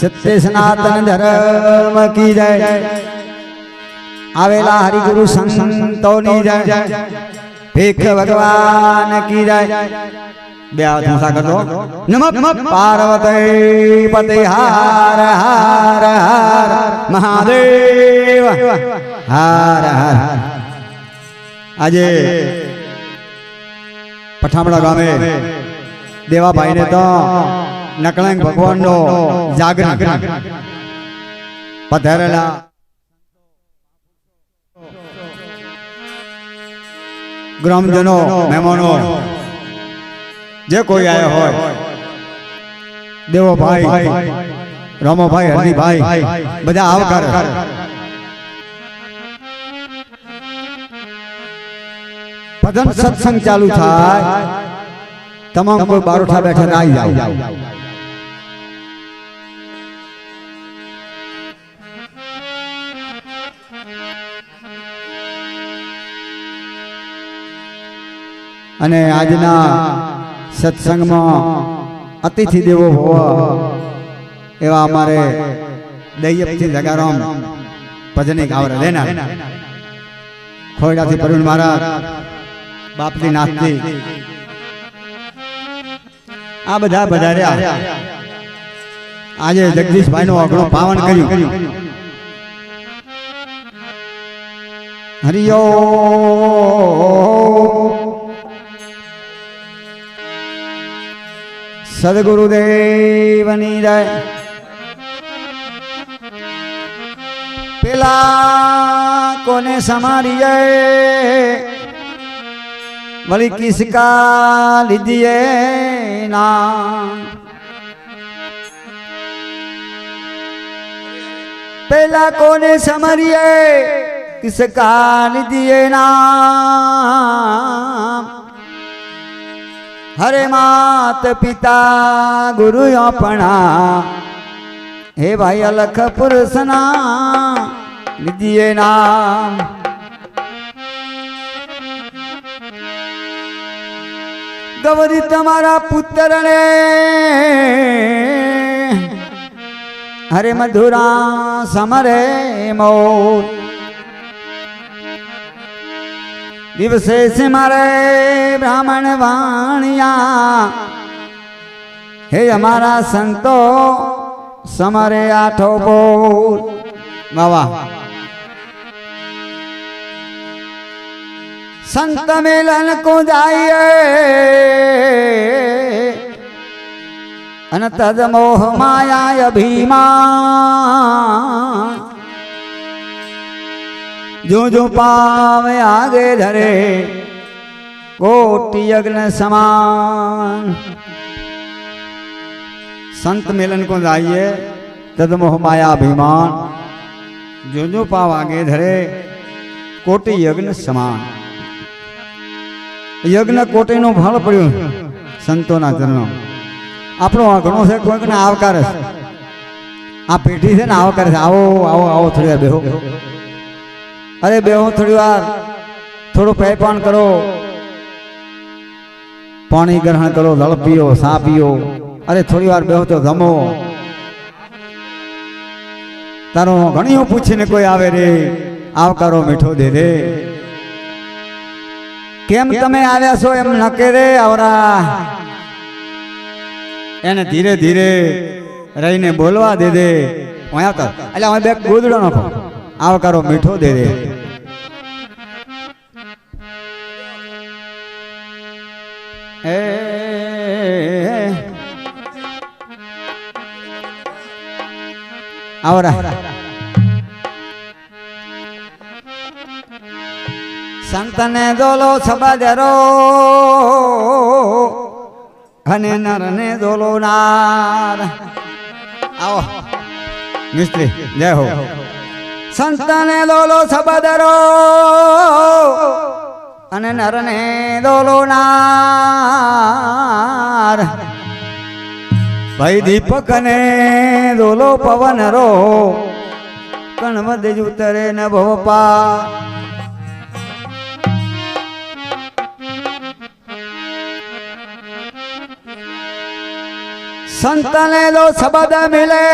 सत्य सनातन धर्म की जय। आवेला हरिगुरु संतोनी जय। भीख भगवान की जय। ब्याह कर दो। नमः पार्वती पते हर हर हर महादेव हर हर। आज पठामड़ा गामे देवा भाई ने तो नकलंग भगवान नो जागरण पधारेला ग्रामजनो मेहमानो जे कोई आया हो देवो भाई रामो भाई हरदी भाई बजा आवकार। भजन सत्संग चालू थाय तमाम कोई बारोठा बैठा आई जाओ। अने आजना सत्संग में अतिथि देवो भव एवा अमारे दय्यपति जगाराम भजनी गावरा लेना खोयडाथी प्रवीण महाराज बापती नाथती आ बधा बधार्या। आज जगदीश भाई नो अगणो पावन कर्યું। हरिओ सदगुरुदेवनी जय। पेला कोने समारिए वली किसका लीजिए ना। पेला कोने समारिए किसका लीजिए ना। हरे मात पिता गुरु अपना हे भाई अलख पुरुषना लीजिए नाम। गवरी तुम्हारा पुत्र ने हरे मधुरा समरे मोर। दिवसे से मारे ब्राह्मण वाणिया हे हमारा संतो समरे आठो बोल। बाबा संत मिलन को जाइए अन तद मोह माया अभिमान। जो जो पावे आगे धरे कोटि यज्ञ समान। संत मिलन को जाइए तद मोह माया अभिमान। जो जो पाव आगे धरे कोटि यज्ञ समान। यज्ञ कोटि नो फल पड़्यो संतो ना चरणों। आपणो आ घणो छे कोईक ने आवकारे आ पेटी छे ने आवकारे आओ आओ आओ थोड़ी વાર બેહો। अरे बेहो थोड़ी बार थोड़ो पैपान करो पानी ग्रहण करो जल पियो सा पियो। अरे थोड़ी बार बेहो तो जमो। तारो घणियो पूछीने कोई आवे रे आवकारो मीठो दे दे। केम तमे आव्या छो एम न के रे आवरा। एने धीरे धीरे रहीने बोलवा दे दे। वया तो એટલે હવે બે ગોદડો નાખો आवकारो मीठो दे दे। आवरा संतने दोलो सबदरो घने नरने दोलो नार। आओ मिस्त्री जय हो। संतने दोलो सबदरो अने नरने दोलो नार। भाई दीपक ने दोलो पवन रो कणवद उतरे न भोपा। સંતને જો શબ્દ મિલે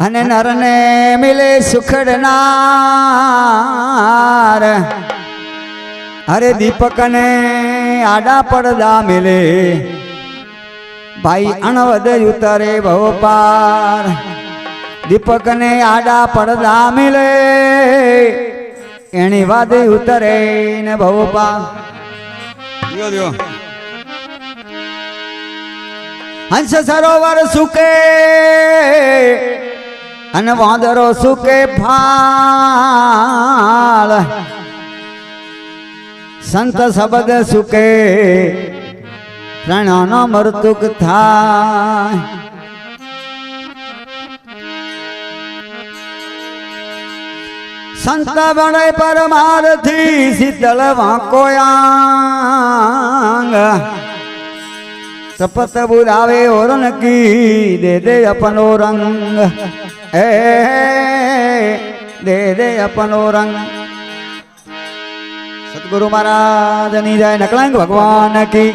અને નરને મિલે સુખડનાર અરે દીપકને આડા પડદા મિલે ભાઈ અણવદ ઉતરે ભવ પાર દીપકને આડા પડદા મિલે એની વાદે ઉતરે ને ભવ પાર હંસ સરોવર સુકે અને વાંદરો સુકે ફાળ સંત શબ્દ સુકે પ્રાણનો મૃતુક થાય સંત બને પરમારથી શીતળ વાંકોયાંગ સપત બુરાવે ઓરન કી દે દે અપનો રંગ એ દે દે અપનો રંગ सतगुरु महाराज नी जय नकलंग भगवान की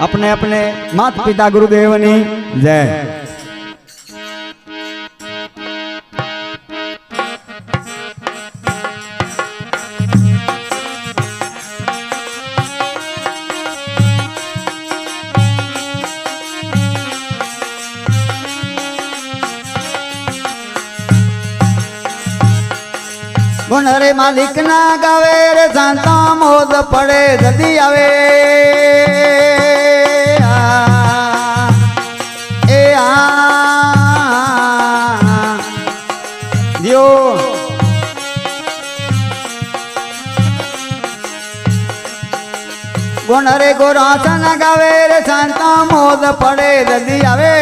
अपने अपने माता पिता गुरुदेव नी जय गुण रे मालिक ना गावे रे संता मोद पड़े जदी आवे दियो गुण रे गोरास ना गावे रे संता मोद पड़े जदी आवे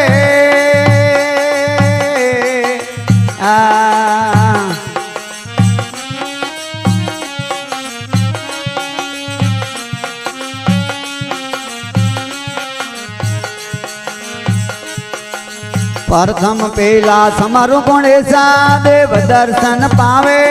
प्रथम पेला समारो गणेशा देव दर्शन पावे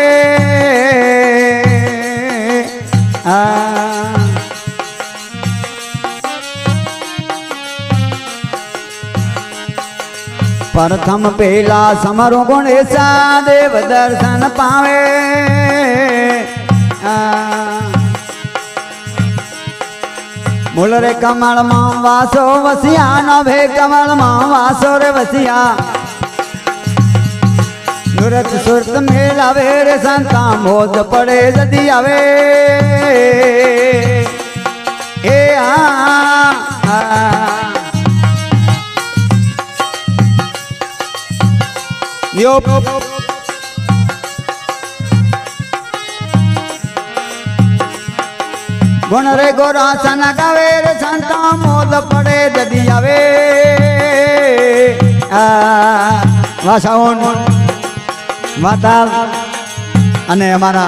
प्रथम पेला समारो गणेशा देव दर्शन पावे मूल रे कमल मां वासो वसिया नभे कमल मां वासो रे वसिया नुरत सुरत मेलावे रे संता मोद पड़े जदी आवे ए यो गुण रे गोरासन गावे रे संता मोद पड़े जदी आवे वासाओन माता अने अमारा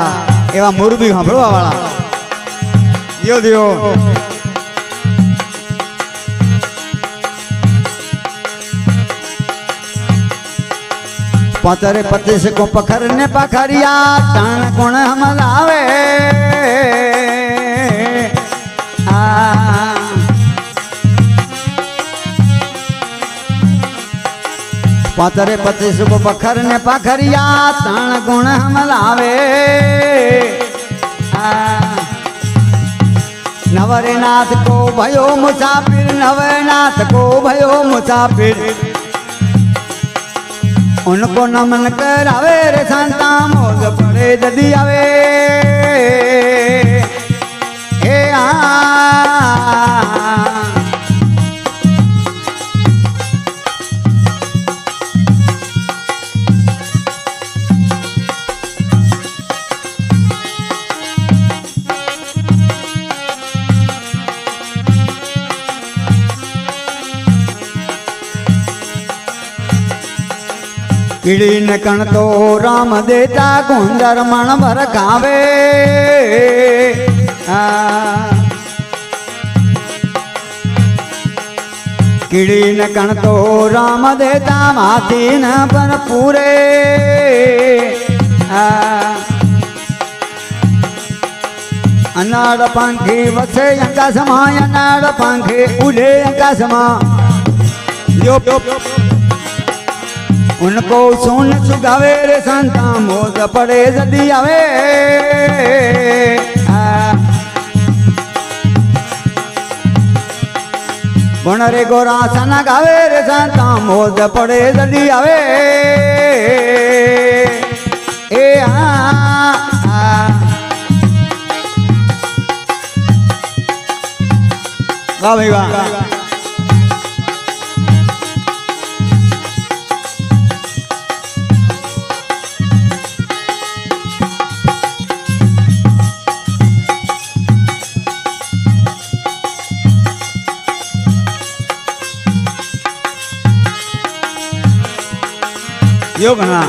एवा मोरबी सांभळवा वाळा दियो दियो पतरे 25 को पखर ने पखरिया तान कोण हमलावे पतरे 25 को पखर ने पखरिया तान गुण हमलावे नवरनाथ को भयो मुसाफिर नवनाथ को भयो मुसाफिर उनको नमन करावे रे संता मोद पड़े जदी आवे हे कीड़ी न कण तो राम देता कुंदर मन भर खावे कीड़ी न कण तो राम देता माथी न पर पूरे अनाड़ पंखी वसे आकाशमा अनाड़ पंखी उड़े आकाशमा यो उनको सुन सुगावे रे संता मोज पड़े जदी आवे गुण रे गोरा सना गावे रे संता मोज पड़े जदी आवे ए वाह भाई वाह यो गणा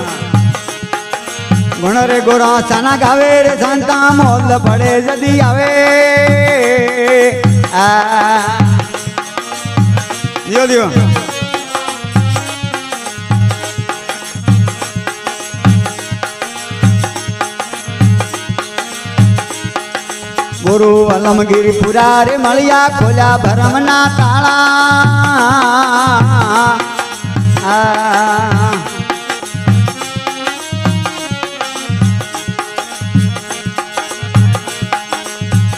गुण रे गोरा सना गावे रे संता मोल पड़े जदी आवे दियो दियो गुरु अलमगिरी पुरा रे मलिया खोला भरमना ताला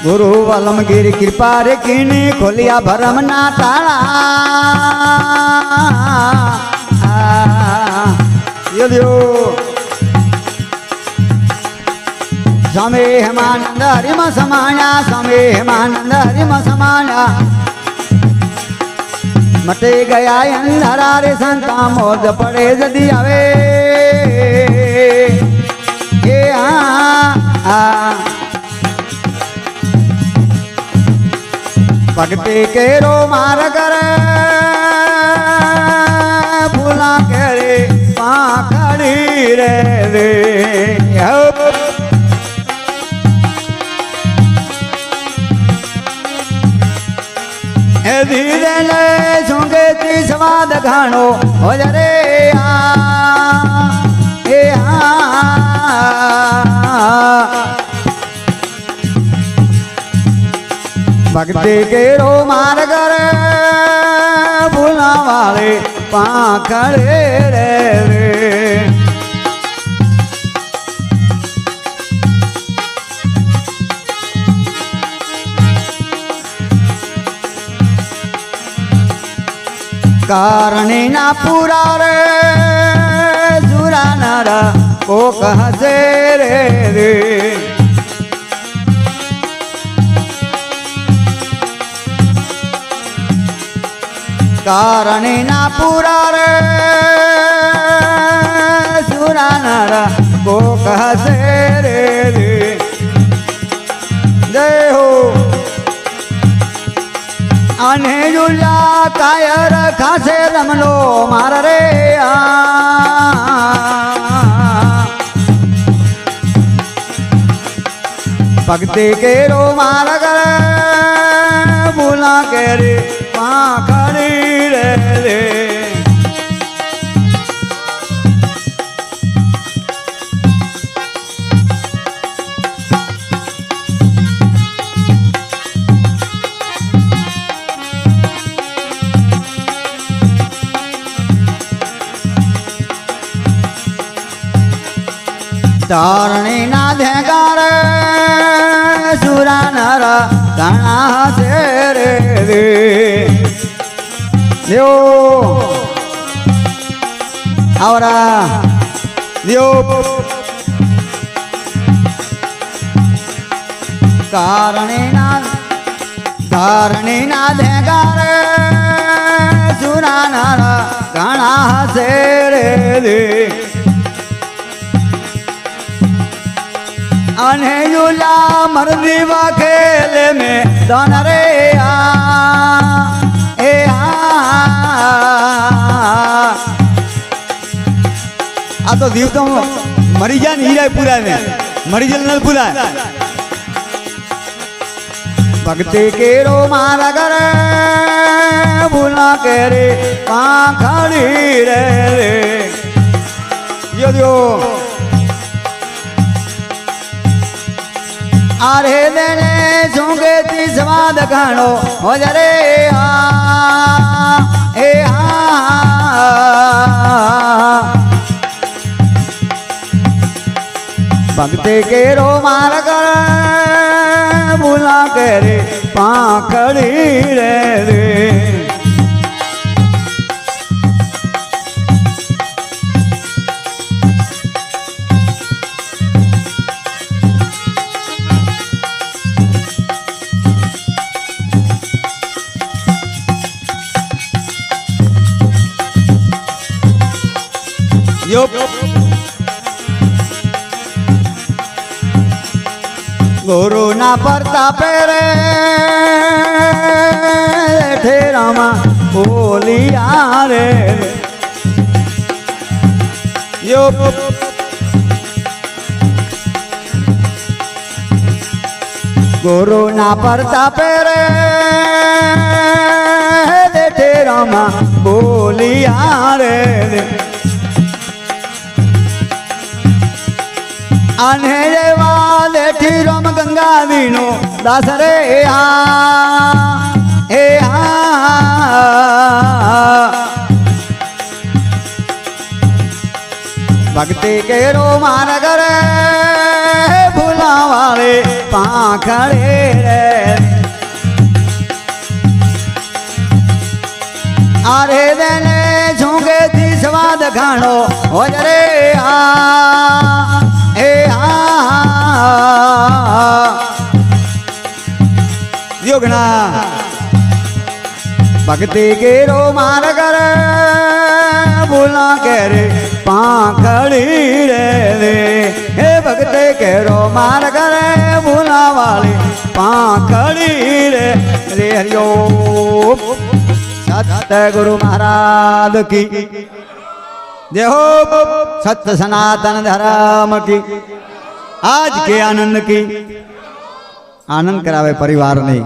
गुरु अलमगिरी कृपा रे किनी खोलिया भरमना ताला यो स्वामी हेमानंद हरिम समाया स्वामी हेमानंद हरिम समाया मटे गया अंधारा रे संता मोज पड़े जदी आवे भक्ति केरो मार कर भूला करे पाखड़ी रे रे धीरे ले सुंगे ती स्वाद खानो हो रे भक्ति के रो मार कर भूला वाले पाखड़े रे कारणी ना पूरा रे सुरा नारा को कह से रे कारणी ना पूरा रे सुरा नारा को कह से रे जय हो अने जुला कायर खासे रमलो मार रे भक्ति के रो मार कर भूला के रे पाखड़ी रे तारणी ना धेगार सुरा नर गणा से रे दियो आवरा दियो तारणी ना धेगार सुरा नर गणा से रे अने युला मरदीवा खेल में दान रे आ तो जीव तो मरी जा नहीं रहे पूरा ने मरी जल न पूरा भक्ति के रो मारा कर भूला के रे पाखड़ी रे यो आरे देने झूंगे ती स्वाद घणो हो जरे ए भक्ति के रो मार कर बुला के रे पाखड़ी रे यो गुरु ना प्रतापे रे ठेरामा बोलिया रे यो गुरु ना प्रतापे रे ठेरामा बोलिया रे आने वाले रम गंगा वीणो दास रे भक्ति के रो मान करे भूला वाले पाखड़े रे आरे देने झोंके थी स्वाद खानो हो रे योगना भक्ति के रो मार कर बुला के रे पाखड़ी रे हे भक्ति के रो मार कर बुला वाले पाखड़ी रे हरिओ सतगुरु महाराज की जय हो सत्य सनातन धर्म की आज के आनंद की आनंद करावे परिवार ने